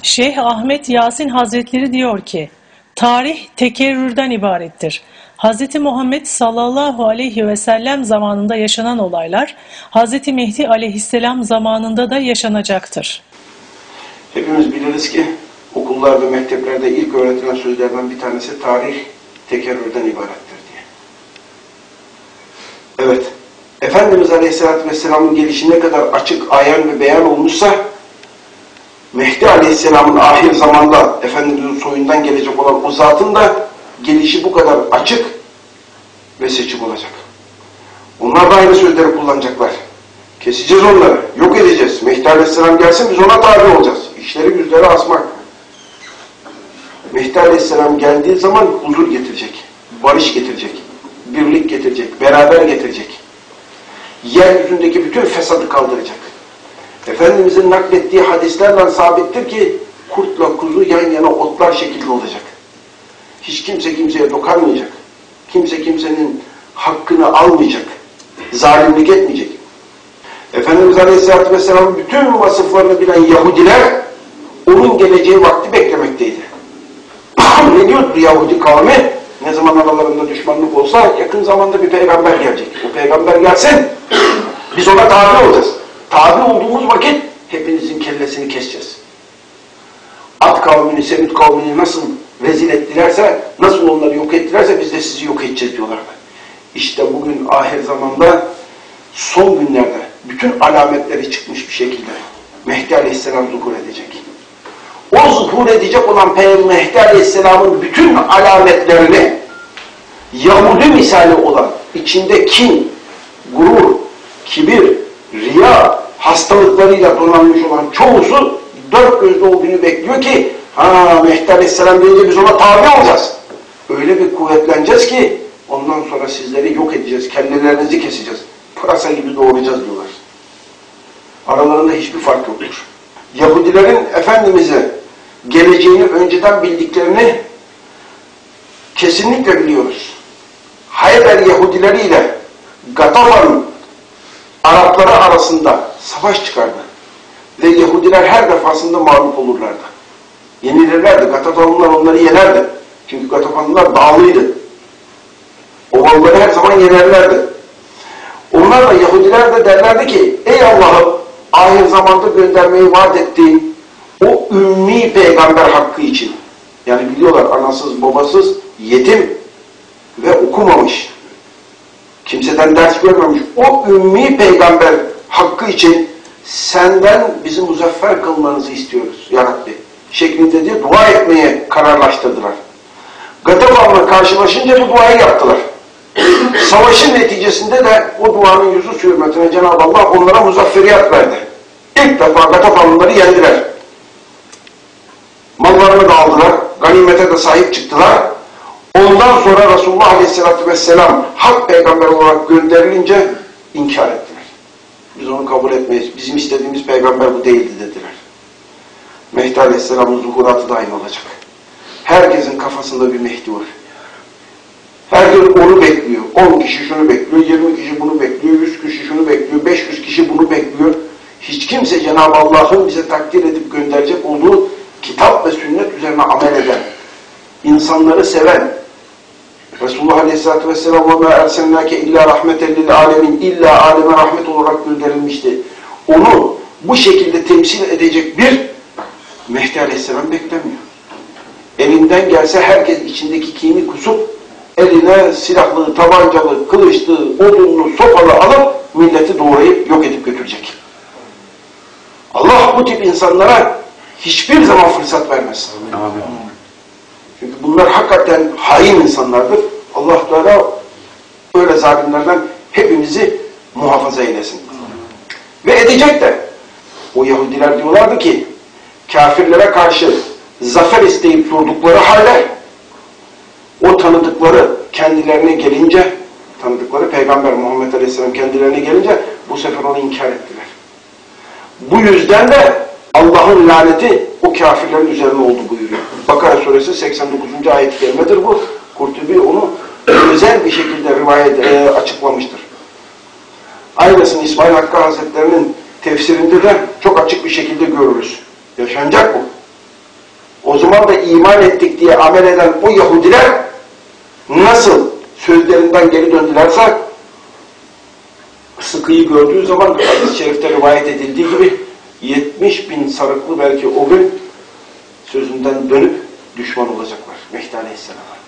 Şeyh Ahmet Yasin Hazretleri diyor ki, tarih tekerrürden ibarettir. Hz. Muhammed sallallahu aleyhi ve sellem zamanında yaşanan olaylar, Hz. Mehdi aleyhisselam zamanında da yaşanacaktır. Hepimiz biliriz ki okullar ve mekteplerde ilk öğretilen sözlerden bir tanesi tarih tekerrürden ibarettir diye. Evet, Efendimiz Aleyhisselatü Vesselam'ın gelişi ne kadar açık, ayan ve beyan olmuşsa, Mehdi Aleyhisselam'ın ahir zamanda Efendimiz'in soyundan gelecek olan o zatın da gelişi bu kadar açık ve seçik olacak. Onlar da aynı sözleri kullanacaklar. Keseceğiz onları, yok edeceğiz. Mehdi Aleyhisselam gelsin, biz ona tabi olacağız. İşleri yüzleri asmak. Mehdi Aleyhisselam geldiği zaman huzur getirecek, barış getirecek, birlik getirecek, beraber getirecek. Yeryüzündeki bütün fesadı kaldıracak. Efendimizin naklettiği hadislerle sabittir ki kurtla kuzu yan yana otlar şekilde olacak. Hiç kimse kimseye dokunmayacak. Kimse kimsenin hakkını almayacak. Zalimlik etmeyecek. Efendimiz Aleyhisselatü Vesselam'ın bütün vasıflarını bilen Yahudiler onun geleceği vakti beklemekteydi. Ne diyordu Yahudi kavmi? Ne zaman aralarında düşmanlık olsa yakın zamanda bir peygamber gelecek. O peygamber gelsin, biz ona tabi olacağız. Tabi olduğumuz vakit hepinizin kellesini keseceğiz. Ad kavmini, Semud kavmini nasıl rezil ettilerse, nasıl onları yok ettilerse biz de sizi yok edeceğiz diyorlardı. İşte bugün ahir zamanda son günlerde bütün alametleri çıkmış bir şekilde Mehdi Aleyhisselam zuhur edecek. O zuhur edecek olan Mehdi Aleyhisselam'ın bütün alametlerini Yahudi misali olan içinde kin, gurur, kibir, riya hastalıklarıyla donanmış olan çoğusu dört gözlü olduğunu bekliyor ki Mehdi Aleyhisselam deyince biz ona tabi olacağız. Öyle bir kuvvetleneceğiz ki ondan sonra sizleri yok edeceğiz, kellelerinizi keseceğiz. Pırasa gibi doğrayacağız diyorlar. Aralarında hiçbir fark yoktur. Yahudilerin Efendimiz'e geleceğini önceden bildiklerini kesinlikle biliyoruz. Hayber Yahudileri ile Gatafan Arapları arasında savaş çıkardı. Ve Yahudiler her defasında mağlup olurlardı. Yenilirlerdi. Gatafanlılar onları yenerdi. Çünkü Gatafanlılar dağlıydı. Ovalıları her zaman yenerlerdi. Onlar da Yahudiler de derlerdi ki ey Allah'ım ahir zamanda göndermeyi vaat ettiğin o ümmi peygamber hakkı için, yani biliyorlar anasız babasız yetim ve okumamış, kimseden ders görmemiş o ümmi peygamber hakkı için senden bizi muzaffer kılmanızı istiyoruz ya Rabbi şeklinde diye dua etmeye kararlaştırdılar. Gatafan'la karşılaşınca bu duayı yaptılar. Savaşın neticesinde de o duanın yüzü su hürmetine Cenab-ı Allah onlara muzafferiyat verdi. İlk defa Gatafanlıları yendiler. Mallarını da aldılar, ganimete de sahip çıktılar. Ondan sonra Resulullah Aleyhisselatü Vesselam hak peygamber olarak gönderilince inkar ettiler. Biz onu kabul etmeyiz, bizim istediğimiz peygamber bu değildi dediler. Mehdi Aleyhisselam'ın zuhuratı da aynı olacak. Herkesin kafasında bir Mehdi var. Herkes onu bekliyor. 10 kişi şunu bekliyor, 20 kişi bunu bekliyor, 100 kişi şunu bekliyor, 500 kişi bunu bekliyor. Hiç kimse Cenab-ı Allah'ın bize takdir edip gönderecek olduğu kitap ve sünnet üzerine amel eden, insanları seven, Resulullah Aleyhisselatü Vesselam وَمَا اَرْسَلْنَاكَ اِلَّا رَحْمَةً لِلْعَالَمِينَ İlla aleme rahmet olarak gönderilmişti. Onu bu şekilde temsil edecek bir Mehdi Aleyhisselam beklemiyor. Elinden gelse herkes içindeki kini kusup eline silahlı, tabancalı, kılıçlı, odunlu, sopalı alıp milleti doğrayıp yok edip götürecek. Allah bu tip insanlara hiçbir zaman fırsat vermez. Amin. Çünkü bunlar hakikaten hain insanlardır. Allah Teala böyle zalimlerden hepimizi muhafaza eylesin. Ve edecek de. O Yahudiler diyorlardı ki kafirlere karşı zafer isteyip durdukları halde o tanıdıkları kendilerine gelince, tanıdıkları Peygamber Muhammed Aleyhisselam kendilerine gelince bu sefer onu inkar ettiler. Bu yüzden de Allah'ın laneti o kafirlerin üzerine oldu buyuruyor. Bakara suresi 89. ayet-i kerimedir bu. Kurtubi onu özel bir şekilde açıklamıştır. Aynısını İsmail Hakkı Hazretleri'nin tefsirinde de çok açık bir şekilde görürüz. Yaşanacak bu. O zaman da iman ettik diye amel eden o Yahudiler nasıl sözlerinden geri döndülerse, sıkıyı gördüğü zaman hadis-i şerifte rivayet edildiği gibi 70.000 sarıklı belki o gün sözünden dönüp düşman olacaklar Mehdi Aleyhisselam'a.